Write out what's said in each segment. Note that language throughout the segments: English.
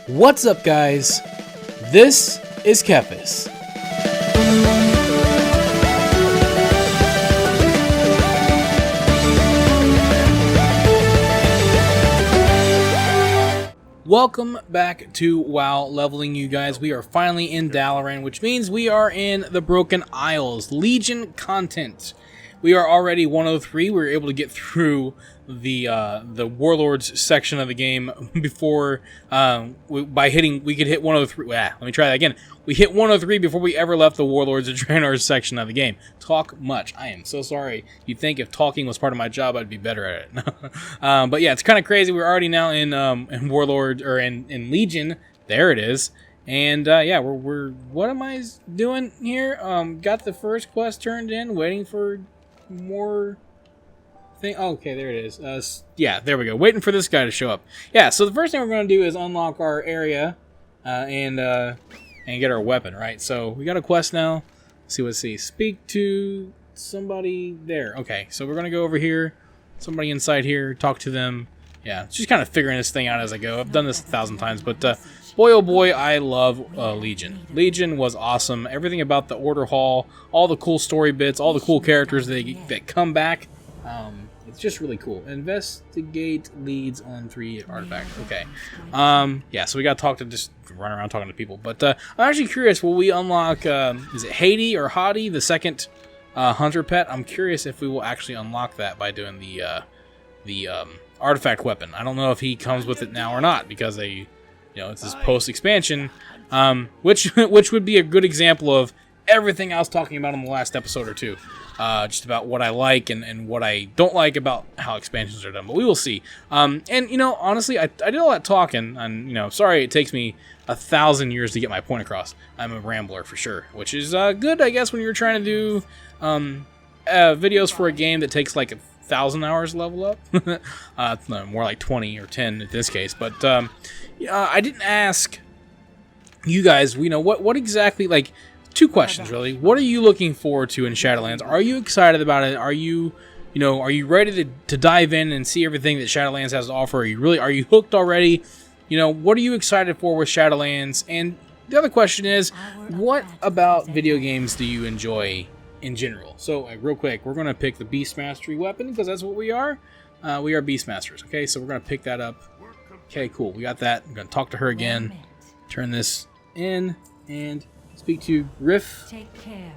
What's up, guys? This is Kephas. Welcome back to WoW Leveling, you guys. We are finally in Dalaran, which means we are in the Broken Isles. Legion content. We are already 103. We were able to get through the Warlords section of the game before we could hit 103. Let me try that again. We hit 103 before we ever left the Warlords and Draenor section of the game. Talk much. I am so sorry. You'd think if talking was part of my job, I'd be better at it. But yeah, it's kind of crazy. We're already now in Warlord or in Legion. There it is. And yeah, we're what am I doing here? Got the first quest turned in, waiting for more thing. Oh, okay, there it is. Yeah, there we go. Waiting for this guy to show up. Yeah, so the first thing we're going to do is unlock our area and get our weapon, right? So we got a quest now. Let's see. Speak to somebody there. Okay, so we're going to go over here. Somebody inside here. Talk to them. Yeah, just kind of figuring this thing out as I go. I've done this 1,000 times, but boy, oh boy, I love Legion. Legion was awesome. Everything about the Order Hall, all the cool story bits, all the cool characters that come back. It's just really cool. Investigate leads on 3 artifacts. Okay. Yeah, so we got to talk to just run around talking to people. But I'm actually curious, will we unlock, is it Hati or Hati, the second hunter pet? I'm curious if we will actually unlock that by doing the artifact weapon. I don't know if he comes with it now or not, because it's this post-expansion, which would be a good example of everything I was talking about in the last episode or two. Just about what I like and what I don't like about how expansions are done. But we will see. And, honestly, I did all that talking, and, sorry it takes me 1,000 years to get my point across. I'm a rambler for sure, which is good, I guess, when you're trying to do videos for a game that takes like 1,000 hours to level up. More like 20 or 10 in this case. But I didn't ask you guys, what exactly, like, 2 questions really. What are you looking forward to in Shadowlands? Are you excited about it? Are you ready to dive in and see everything that Shadowlands has to offer? Are you hooked already? What are you excited for with Shadowlands? And the other question is, what about video games do you enjoy in general? So, real quick, we're going to pick the Beast Mastery weapon because that's what we are. We are Beastmasters, okay? So we're going to pick that up. Okay, cool. We got that. I'm going to talk to her again. Turn this in and speak to Riff. Take care.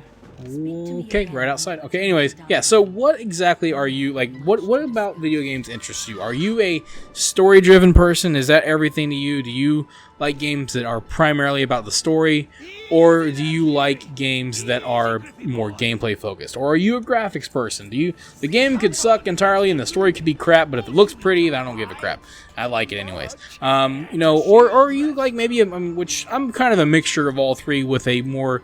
Okay, right outside. Okay, anyways, yeah, so what exactly are you, like, what about video games interests you? Are you a story-driven person? Is that everything to you? Do you like games that are primarily about the story? Or do you like games that are more gameplay-focused? Or are you a graphics person? The game could suck entirely and the story could be crap, but if it looks pretty, then I don't give a crap. I like it anyways. Or are you like maybe, which I'm kind of a mixture of all three with a more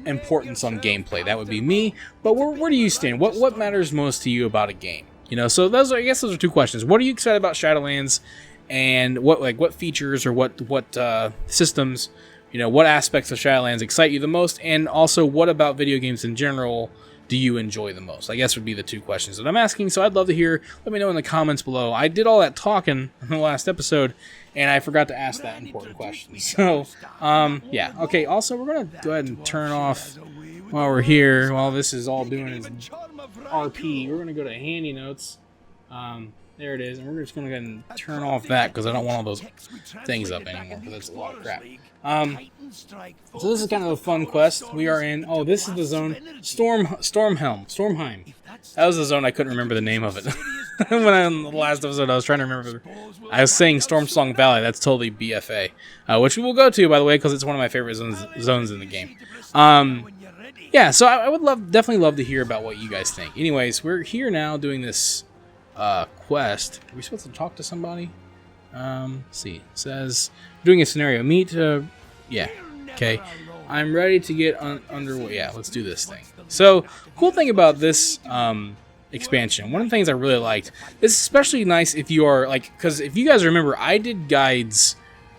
importance on gameplay. That would be me. But where do you stand? What matters most to you about a game? So those are 2 questions. What are you excited about Shadowlands, and what features or what systems, what aspects of Shadowlands excite you the most, and also what about video games in general do you enjoy the most? I guess would be the 2 questions that I'm asking. So I'd love to hear. Let me know in the comments below. I did all that talking in the last episode, and I forgot to ask that important question. So, yeah. Okay, also, we're going to go ahead and turn off, while we're here, while this is all doing is RP, we're going to go to Handy Notes. There it is, and we're just going to go ahead and turn off that, because I don't want all those things up anymore, because that's a lot of crap. So this is kind of a fun quest. We are in, this is the zone, Stormheim. That was the zone I couldn't remember the name of it. In the last episode, I was trying to remember. I was saying Stormsong Valley. That's totally BFA, which we will go to, by the way, because it's one of my favorite zones in the game. Yeah, so I would definitely love to hear about what you guys think. Anyways, we're here now doing this quest. Are we supposed to talk to somebody? Let's see. It says doing a scenario. Meet. Yeah. Okay. I'm ready to get underway. Yeah, let's do this thing. So, cool thing about this expansion, one of the things I really liked, it's especially nice if you are, because if you guys remember, I did guides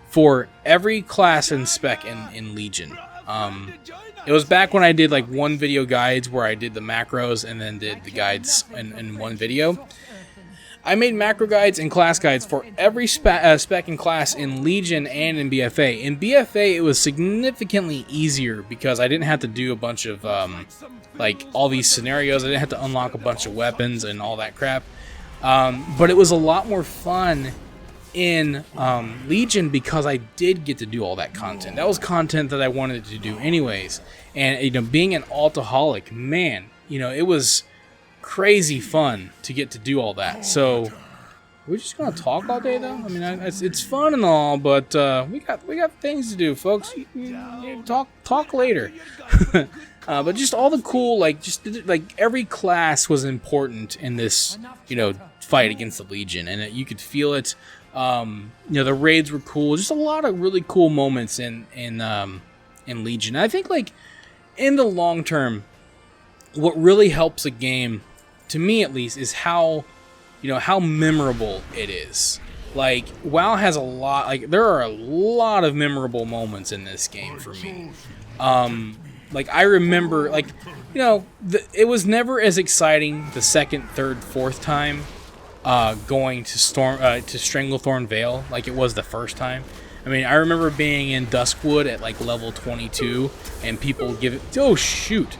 for every class and spec in Legion. It was back when I did, 1 video guides where I did the macros and then did the guides in one video. I made macro guides and class guides for every spec and class in Legion and in BFA. In BFA, it was significantly easier because I didn't have to do a bunch of like all these scenarios. I didn't have to unlock a bunch of weapons and all that crap. But it was a lot more fun in Legion because I did get to do all that content. That was content that I wanted to do anyways. And being an altaholic, man, it was crazy fun to get to do all that. So we're just gonna talk all day, though. I mean, it's fun and all, but we got things to do, folks. You talk later. But just all the cool, like every class was important in this, fight against the Legion, and you could feel it. The raids were cool. Just a lot of really cool moments in Legion. I think, like, in the long term, what really helps a game, to me at least, is how memorable it is. Like, WoW has a lot. Like, there are a lot of memorable moments in this game for me. Like, I remember, like, it was never as exciting the second, third, fourth time going to Stranglethorn Vale like it was the first time. I mean, I remember being in Duskwood at like level 22 and people give it. Oh shoot!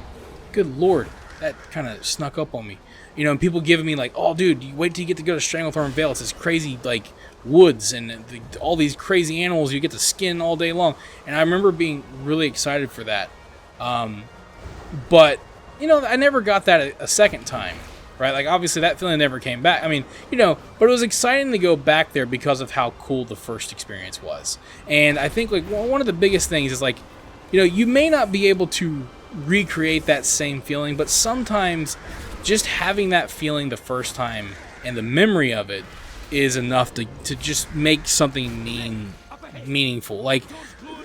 Good lord, that kind of snuck up on me. And people giving me like, "Oh, dude, you wait till you get to go to Stranglethorn Vale. It's this crazy like woods and all these crazy animals you get to skin all day long." And I remember being really excited for that. But I never got that a second time. Right, like obviously that feeling never came back. I mean, but it was exciting to go back there because of how cool the first experience was. And I think like one of the biggest things is like, you may not be able to recreate that same feeling, but sometimes just having that feeling the first time and the memory of it is enough to just make something meaningful. Like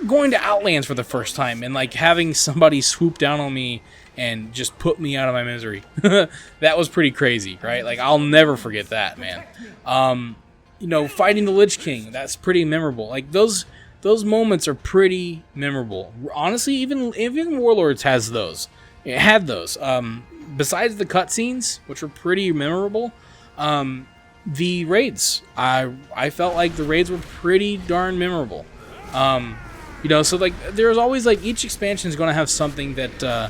going to Outlands for the first time and like having somebody swoop down on me and just put me out of my misery. That was pretty crazy, right? Like, I'll never forget that, man. Fighting the Lich King, that's pretty memorable. Like, those moments are pretty memorable. Honestly, even Warlords has those. It had those. Besides the cutscenes, which were pretty memorable, the raids. I felt like the raids were pretty darn memorable. So, like, there's always, like, each expansion is going to have something that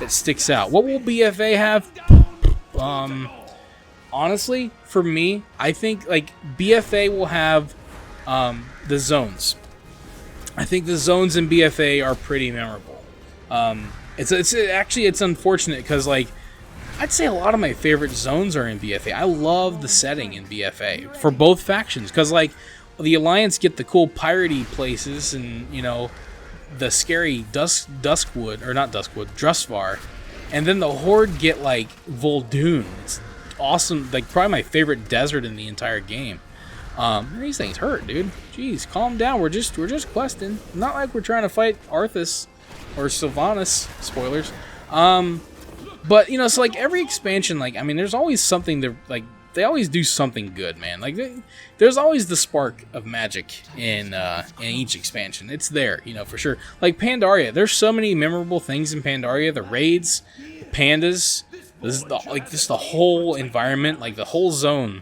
sticks out. What will BFA have? Honestly, for me, I think like BFA will have the zones. I think the zones in BFA are pretty memorable. It's unfortunate because like I'd say a lot of my favorite zones are in BFA. I love the setting in BFA for both factions because like the Alliance get the cool piratey places and the scary Duskwood, or not Duskwood, Drustvar, and then the Horde get like Vol'dun. It's awesome, like probably my favorite desert in the entire game. These things hurt, dude. Jeez, calm down. We're just questing. Not like we're trying to fight Arthas or Sylvanas. Spoilers. But so like every expansion, like I mean, there's always something that like. They always do something good, man. Like there's always the spark of magic in each expansion. It's there, for sure. Like Pandaria, there's so many memorable things in Pandaria. The raids, the pandas, the whole environment, like the whole zone,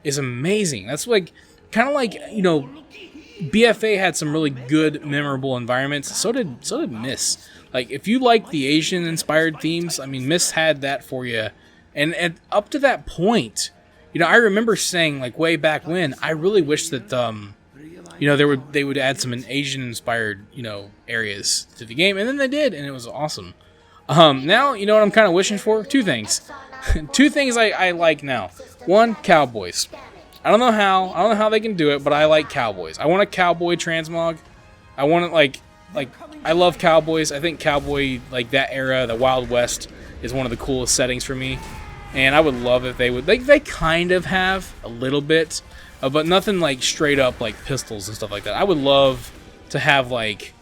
is amazing. That's like kind of like BFA had some really good, memorable environments. So did Miss. Like if you like the Asian inspired themes, I mean Miss had that for you, and up to that point. I remember saying, like, way back when, I really wish that, they would add some Asian-inspired, areas to the game, and then they did, and it was awesome. Now, what I'm kind of wishing for? Two things. Two things I like now. One, cowboys. I don't know how they can do it, but I like cowboys. I want a cowboy transmog. I want it, like, I love cowboys. I think cowboy, like, that era, the Wild West, is one of the coolest settings for me. And I would love if they would. They kind of have a little bit, but nothing like straight up like pistols and stuff like that. I would love to have like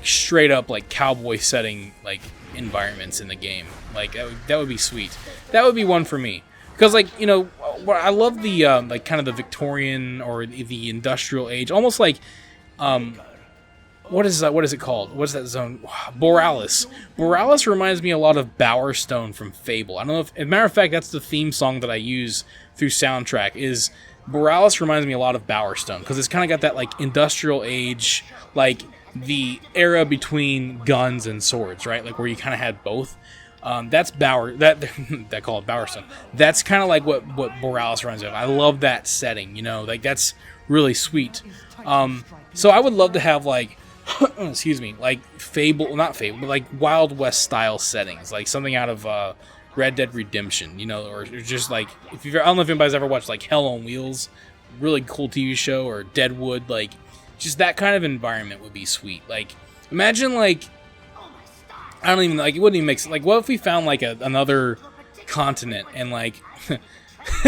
straight up like cowboy setting like environments in the game. Like that would be sweet. That would be one for me because like I love the like kind of the Victorian or the industrial age, almost like what is that? What is it called? What's that zone? Borealis. Borealis reminds me a lot of Bowerstone from Fable. I don't know if, as a matter of fact, that's the theme song that I use through soundtrack. Is Borealis reminds me a lot of Bowerstone because it's kind of got that like industrial age, like the era between guns and swords, right? Like where you kind of had both. That's that call it Bowerstone. That's kind of like what Borealis reminds me of. I love that setting, you know, like that's really sweet. So I would love to have like, excuse me, like not Fable, but like Wild West style settings, like something out of Red Dead Redemption, you know, or just like I don't know if anybody's ever watched like Hell on Wheels, really cool TV show, or Deadwood, like just that kind of environment would be sweet. Like imagine like I don't even like it wouldn't even make sense. Like what if we found like another continent and like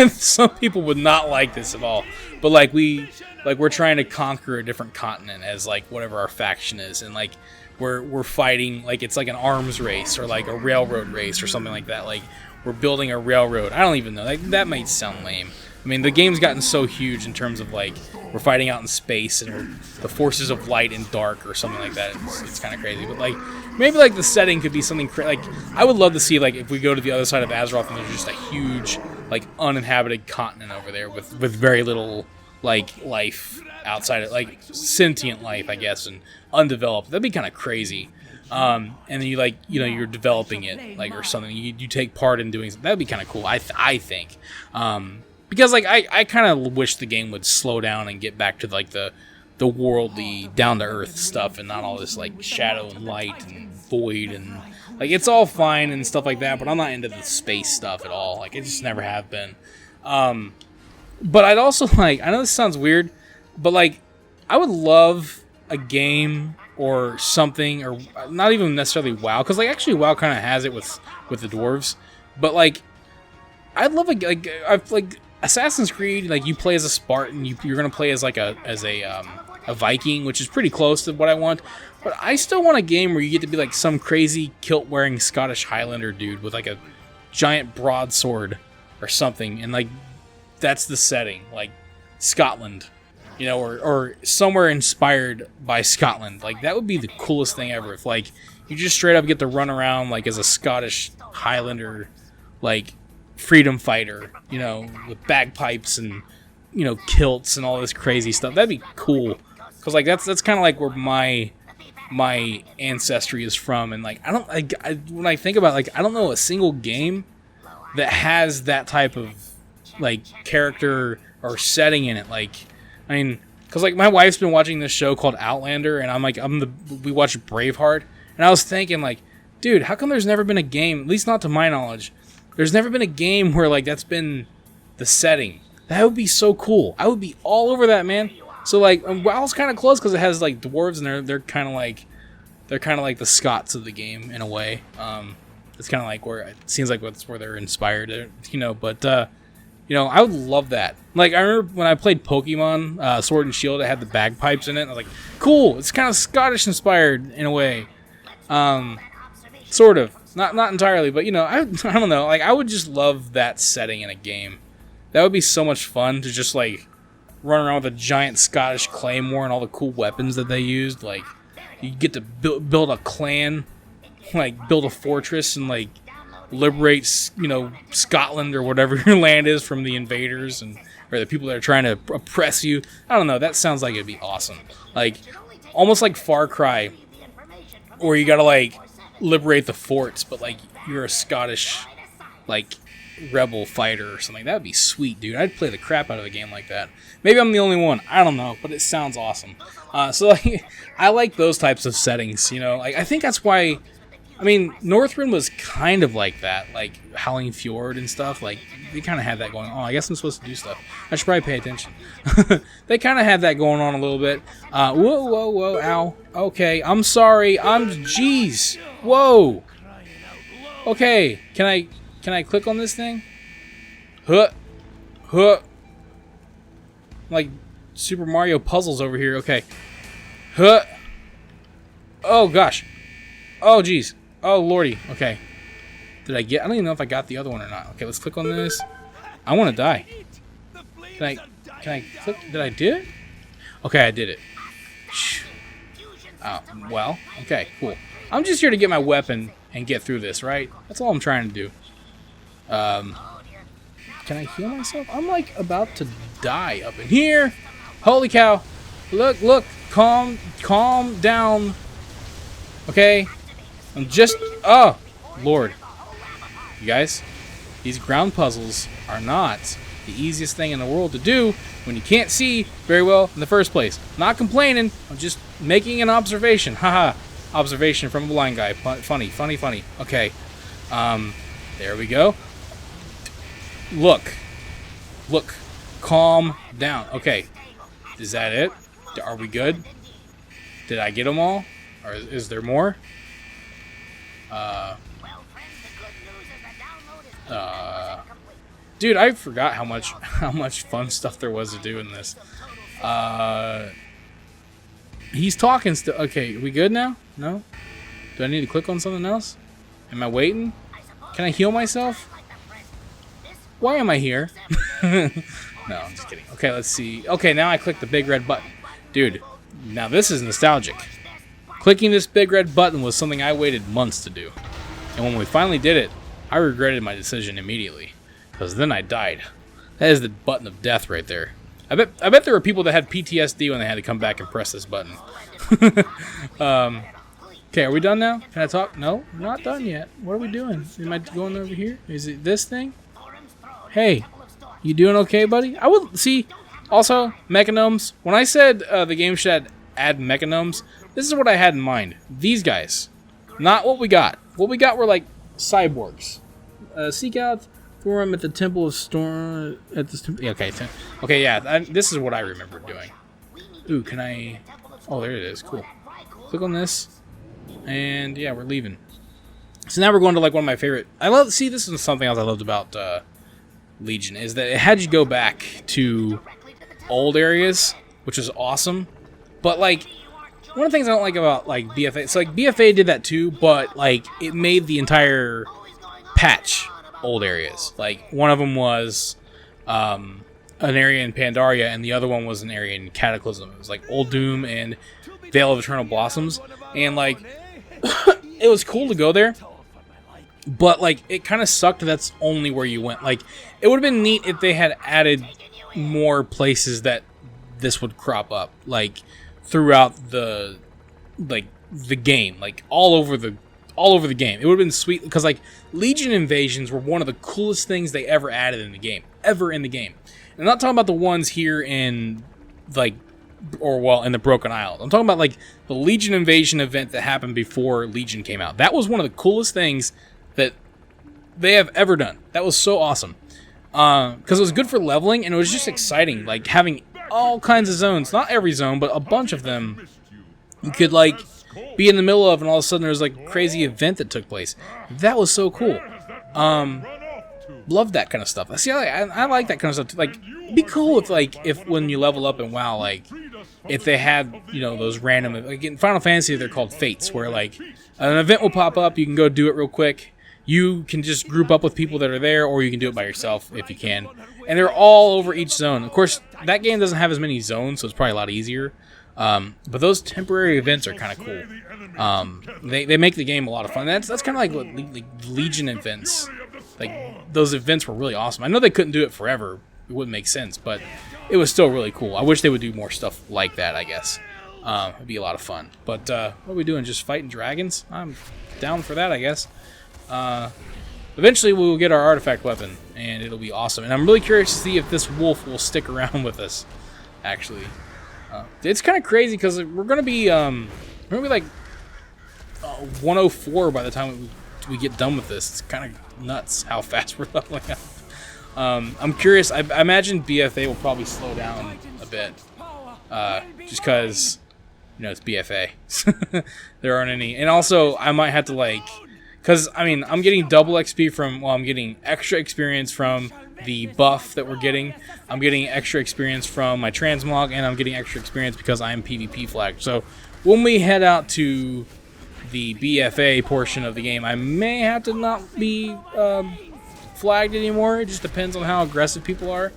some people would not like this at all, but like we're trying to conquer a different continent as like whatever our faction is, and like we're fighting like it's like an arms race or like a railroad race or something like that. Like we're building a railroad. I don't even know. Like that might sound lame. I mean, the game's gotten so huge in terms of like we're fighting out in space and the forces of light and dark or something like that. It's kind of crazy, but like maybe like the setting could be something like I would love to see like if we go to the other side of Azeroth and there's just a huge like uninhabited continent over there with very little like life outside of like sentient life, I guess, and undeveloped. That'd be kind of crazy. And then you like you're developing it like or something. You take part in doing something. That'd be kind of cool. I think. Because like I kind of wish the game would slow down and get back to like the worldly down to earth stuff and not all this like shadow and light and void and like it's all fine and stuff like that, but I'm not into the space stuff at all. Like I just never have been. But I'd also like, I know this sounds weird, but like I would love a game or something, or not even necessarily WoW, because like actually WoW kind of has it with the dwarves, but like I'd love like Assassin's Creed, like you play as a Spartan, you're gonna play as like a Viking, which is pretty close to what I want. But I still want a game where you get to be like some crazy kilt wearing Scottish Highlander dude with like a giant broadsword or something, and like that's the setting, like Scotland, you know, or somewhere inspired by Scotland. Like that would be the coolest thing ever if like you just straight up get to run around like as a Scottish Highlander, like freedom fighter, you know, with bagpipes and you know kilts and all this crazy stuff. That'd be cool, because like that's kind of like where my ancestry is from, and like when I think about it, like I don't know a single game that has that type of like character or setting in it. Like I mean, because like my wife's been watching this show called Outlander, and we watched Braveheart, and I was thinking like, dude, how come there's never been a game, at least not to my knowledge, there's never been a game where like that's been the setting? That would be so cool. I would be all over that, man. So like WoW's kind of close because it has like dwarves, and they're kind of like the Scots of the game in a way. It's kind of like where it seems like that's where they're inspired, you know. But you know, I would love that. Like I remember when I played Pokemon Sword and Shield, it had the bagpipes in it. And I was like, cool. It's kind of Scottish inspired in a way, sort of. Not entirely, but you know, I don't know. Like I would just love that setting in a game. That would be so much fun to just like run around with a giant Scottish claymore and all the cool weapons that they used. Like you get to build a clan, like build a fortress and like liberate, you know, Scotland or whatever your land is from the invaders and or the people that are trying to oppress you. I don't know. That sounds like it'd be awesome. Like almost like Far Cry, where you gotta like liberate the forts, but like you're a Scottish like rebel fighter or something. That'd be sweet, dude. I'd play the crap out of a game like that. Maybe I'm the only one. I don't know, but it sounds awesome. So like, I like those types of settings. You know, like I think that's why. I mean, Northrend was kind of like that, like Howling Fjord and stuff. Like they kind of had that going on. I guess I'm supposed to do stuff. I should probably pay attention. They kind of had that going on a little bit. Whoa, ow. Okay, I'm sorry. Jeez. Whoa. Okay, can I click on this thing? Huh. Like Super Mario puzzles over here. Okay. Huh. Oh gosh. Oh geez. Oh lordy. Okay. I don't even know if I got the other one or not. Okay, let's click on this. I want to die. Can I click? Did I do it? Okay, I did it. Oh, well, okay, cool. I'm just here to get my weapon and get through this, right? That's all I'm trying to do. Can I heal myself? I'm like about to die up in here. Holy cow. Look, look. Calm down. Okay. I'm just, oh, Lord. You guys, these ground puzzles are not the easiest thing in the world to do when you can't see very well in the first place. Not complaining. I'm just making an observation. Haha. Observation from a blind guy. Funny, funny, funny. Okay. There we go. Look. Look. Calm down. Okay. Is that it? Are we good? Did I get them all? Or is there more? Dude, I forgot how much fun stuff there was to do in this. He's talking still. Okay, are we good now? No? Do I need to click on something else? Am I waiting? Can I heal myself? Why am I here? No, I'm just kidding. Okay, let's see. Okay, now I click the big red button. Dude, now this is nostalgic. Clicking this big red button was something I waited months to do. And when we finally did it, I regretted my decision immediately. Because then I died. That is the button of death right there. I bet there were people that had PTSD when they had to come back and press this button. Okay, are we done now? Can I talk? No, we're not done yet. What are we doing? Am I going over here? Is it this thing? Hey, you doing okay, buddy? I would see. Also, mechanomes. When I said the game should add mechanomes, this is what I had in mind. These guys, not what we got. What we got were like cyborgs. Seek out for him at the Temple of Storm. At this. Okay. Okay. Yeah. This is what I remember doing. Ooh, can I? Oh, there it is. Cool. Click on this, and yeah, we're leaving. So now we're going to like one of my favorite. See, this is something else I loved about Legion is that it had you go back to old areas, which is awesome. But like one of the things I don't like about like BFA, so like BFA did that too, but like it made the entire patch old areas. Like one of them was an area in Pandaria, and the other one was an area in Cataclysm. It was like Old Doom and Vale of Eternal Blossoms, and like it was cool to go there. But, like, it kind of sucked that's only where you went. Like, it would have been neat if they had added more places that this would crop up. Like, throughout the game. Like, all over the game. It would have been sweet. Because, like, Legion invasions were one of the coolest things they ever added in the game. Ever in the game. And I'm not talking about the ones here in, like, in the Broken Isles. I'm talking about, like, the Legion invasion event that happened before Legion came out. That was one of the coolest things that they have ever done. That was so awesome. Because it was good for leveling, and it was just exciting. Like, having all kinds of zones. Not every zone, but a bunch of them. You could, like, be in the middle of, and all of a sudden there's, like, a crazy event that took place. That was so cool. Love that kind of stuff. See, I like that kind of stuff too. Like, it'd be cool if when you level up in WoW, like, if they had, you know, those random, like in Final Fantasy, they're called fates, where, like, an event will pop up, you can go do it real quick. You can just group up with people that are there, or you can do it by yourself if you can. And they're all over each zone. Of course, that game doesn't have as many zones, so it's probably a lot easier. But those temporary events are kind of cool. They make the game a lot of fun. That's kind of like what Legion events. Like, those events were really awesome. I know they couldn't do it forever. It wouldn't make sense, but it was still really cool. I wish they would do more stuff like that, I guess. It'd be a lot of fun. But what are we doing? Just fighting dragons? I'm down for that, I guess. Eventually we will get our artifact weapon, and it'll be awesome. And I'm really curious to see if this wolf will stick around with us, actually. It's kind of crazy, because we're going to be like 104 by the time we get done with this. It's kind of nuts how fast we're leveling up. I'm curious. I imagine BFA will probably slow down a bit, just because, you know, it's BFA. There aren't any. And also, I might have to, like, because, I mean, I'm getting double XP from, well, I'm getting extra experience from the buff that we're getting. I'm getting extra experience from my transmog, and I'm getting extra experience because I'm PvP flagged. So when we head out to the BFA portion of the game, I may have to not be flagged anymore. It just depends on how aggressive people are.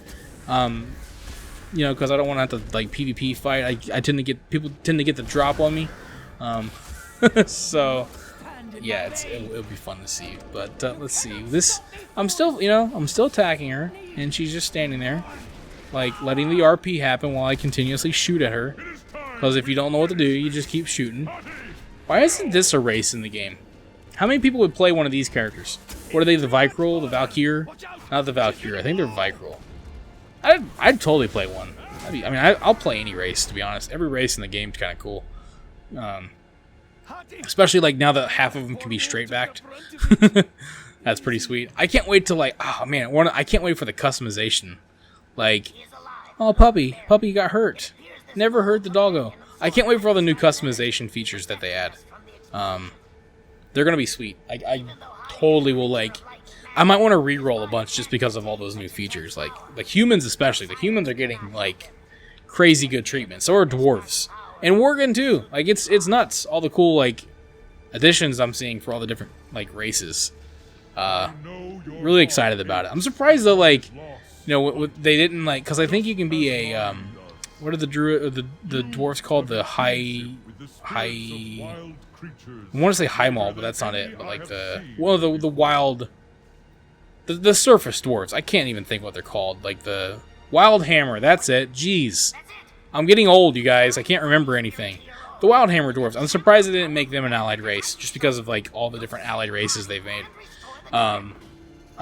You know, because I don't want to have to, like, PvP fight. People tend to get the drop on me. Um, so yeah, it'll be fun to see. But let's see. I'm still attacking her, and she's just standing there, like letting the RP happen while I continuously shoot at her. Because if you don't know what to do, you just keep shooting. Why isn't this a race in the game? How many people would play one of these characters? What are they, the Vicryl, the Valkyr? Not the Valkyr, I think they're Vicryl. I'd totally play one. I'll play any race, to be honest. Every race in the game's kind of cool. Especially like now that half of them can be straight backed. That's pretty sweet. I can't wait to like, oh man, I can't wait for the customization. Like, oh puppy got hurt. Never hurt the doggo. I can't wait for all the new customization features that they add. They're gonna be sweet. I totally will like. I might want to re-roll a bunch just because of all those new features. Like humans especially. The humans are getting like crazy good treatment. So are dwarves. And Worgen too. Like it's nuts. All the cool like additions I'm seeing for all the different like races. Really excited about it. I'm surprised though, like, you know, they didn't like, because I think you can be a what are the dwarves called? The high. I want to say high mall, but that's not it. But like the wild. The surface dwarves. I can't even think what they're called. Like the wild hammer. That's it. Jeez. I'm getting old, you guys. I can't remember anything. The wild hammer dwarves. I'm surprised they didn't make them an allied race, just because of like all the different allied races they've made. I'm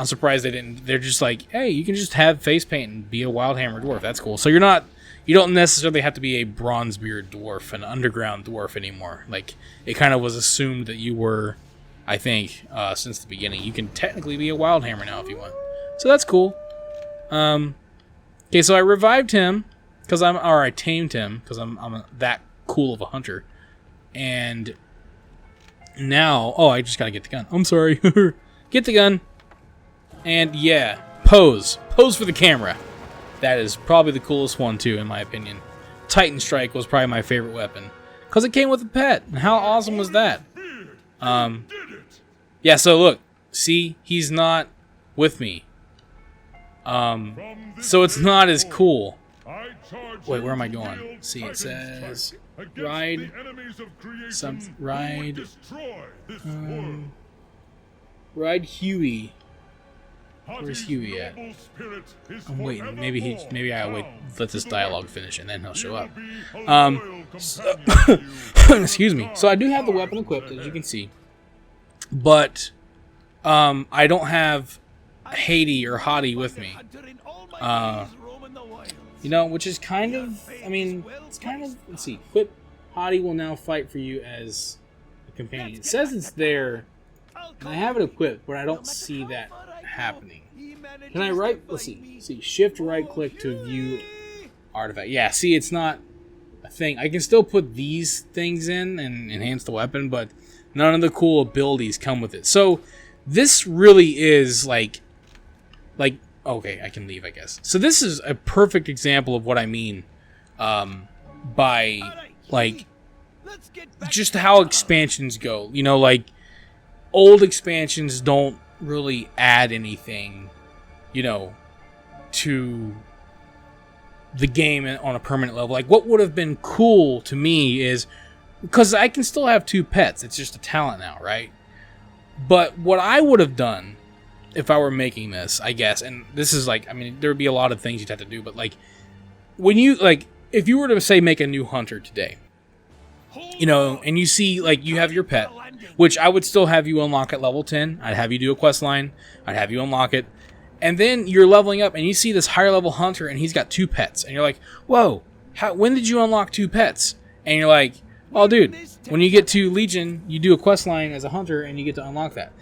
surprised they didn't. They're just like, hey, you can just have face paint and be a wild hammer dwarf. That's cool. So you don't necessarily have to be a bronzebeard dwarf, an underground dwarf anymore. Like it kind of was assumed that you were. I think, since the beginning. You can technically be a wild hammer now if you want. So that's cool. Okay, so I revived him, I tamed him, because I'm that cool of a hunter. And now, I just gotta get the gun. I'm sorry. Get the gun. And yeah, pose. Pose for the camera. That is probably the coolest one too, in my opinion. Titan Strike was probably my favorite weapon. Because it came with a pet. And how awesome was that? Yeah, so look, see, he's not with me. So it's not as cool. Wait, where am I going? See, it says ride Huey. Where's Huey at? I'm waiting. Maybe I wait. Let this dialogue finish and then he'll show up. Excuse me. So I do have the weapon equipped, as you can see. But I don't have Hati or Hati with me. You know, which is kind of, it's kind of, let's see. Equip Hati will now fight for you as a companion. It says it's there, and I have it equipped, but I don't see that happening. Can I let's see, shift right click to view artifact. Yeah, see, it's not a thing. I can still put these things in and enhance the weapon, but none of the cool abilities come with it. So this really is like okay, I can leave, I guess. So this is a perfect example of what I mean by like just how expansions go. You know, like old expansions don't really add anything, you know, to the game on a permanent level. Like what would have been cool to me is, because I can still have 2 pets. It's just a talent now, right? But what I would have done if I were making this, I guess, and this is like, there would be a lot of things you'd have to do, but like, when you, like, if you were to, say, make a new hunter today, you know, and you see, like, you have your pet, which I would still have you unlock at level 10. I'd have you do a quest line. I'd have you unlock it. And then you're leveling up, and you see this higher level hunter, and he's got 2 pets. And you're like, whoa, when did you unlock 2 pets? And you're like, oh, dude, when you get to Legion, you do a quest line as a hunter, and you get to unlock that.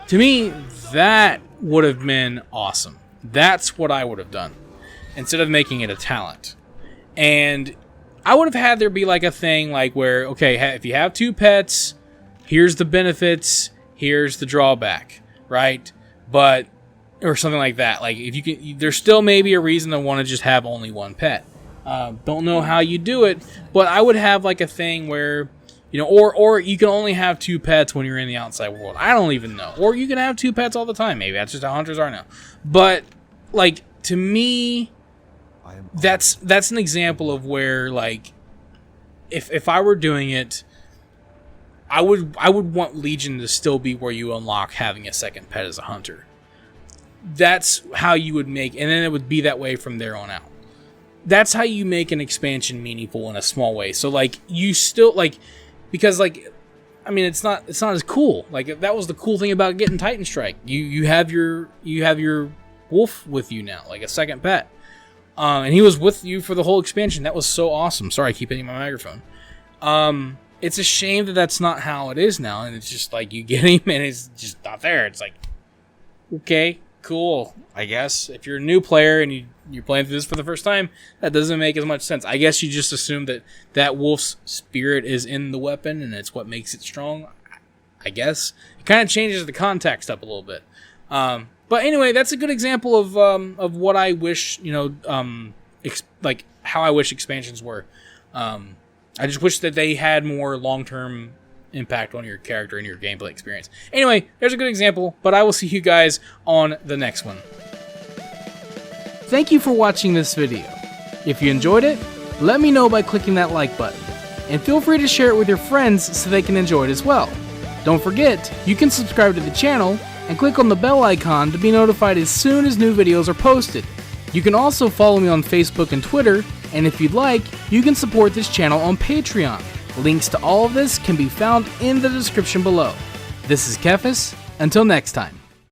To me, that would have been awesome. That's what I would have done, instead of making it a talent. And I would have had there be like a thing like where, okay, if you have 2 pets, here's the benefits, here's the drawback, right? But, or something like that. Like, if you can, there's still maybe a reason to want to just have only 1 pet. Don't know how you do it, but I would have like a thing where, you know, or you can only have 2 pets when you're in the outside world. I don't even know. Or you can have 2 pets all the time. Maybe that's just how hunters are now. But like, to me, that's an example of where, like, if I were doing it, I would want Legion to still be where you unlock having a second pet as a hunter. That's how you would make, and then it would be that way from there on out. That's how you make an expansion meaningful in a small way. So like you still like, because like, I mean, it's not as cool. Like that was the cool thing about getting Titan Strike. You have your wolf with you now, like a second pet, and he was with you for the whole expansion. That was so awesome. Sorry, I keep hitting my microphone. It's a shame that that's not how it is now, and it's just like you get him and it's just not there. It's like, okay, cool, I guess. If you're a new player and you're playing through this for the first time, that doesn't make as much sense. I guess you just assume that wolf's spirit is in the weapon and it's what makes it strong. I guess it kind of changes the context up a little bit. But anyway, that's a good example of what I wish, like how I wish expansions were. I just wish that they had more long-term impact on your character and your gameplay experience. Anyway, there's a good example, but I will see you guys on the next one. Thank you for watching this video. If you enjoyed it, let me know by clicking that like button, and feel free to share it with your friends so they can enjoy it as well. Don't forget, you can subscribe to the channel and click on the bell icon to be notified as soon as new videos are posted. You can also follow me on Facebook and Twitter, and if you'd like, you can support this channel on Patreon. Links to all of this can be found in the description below. This is Kephas. Until next time.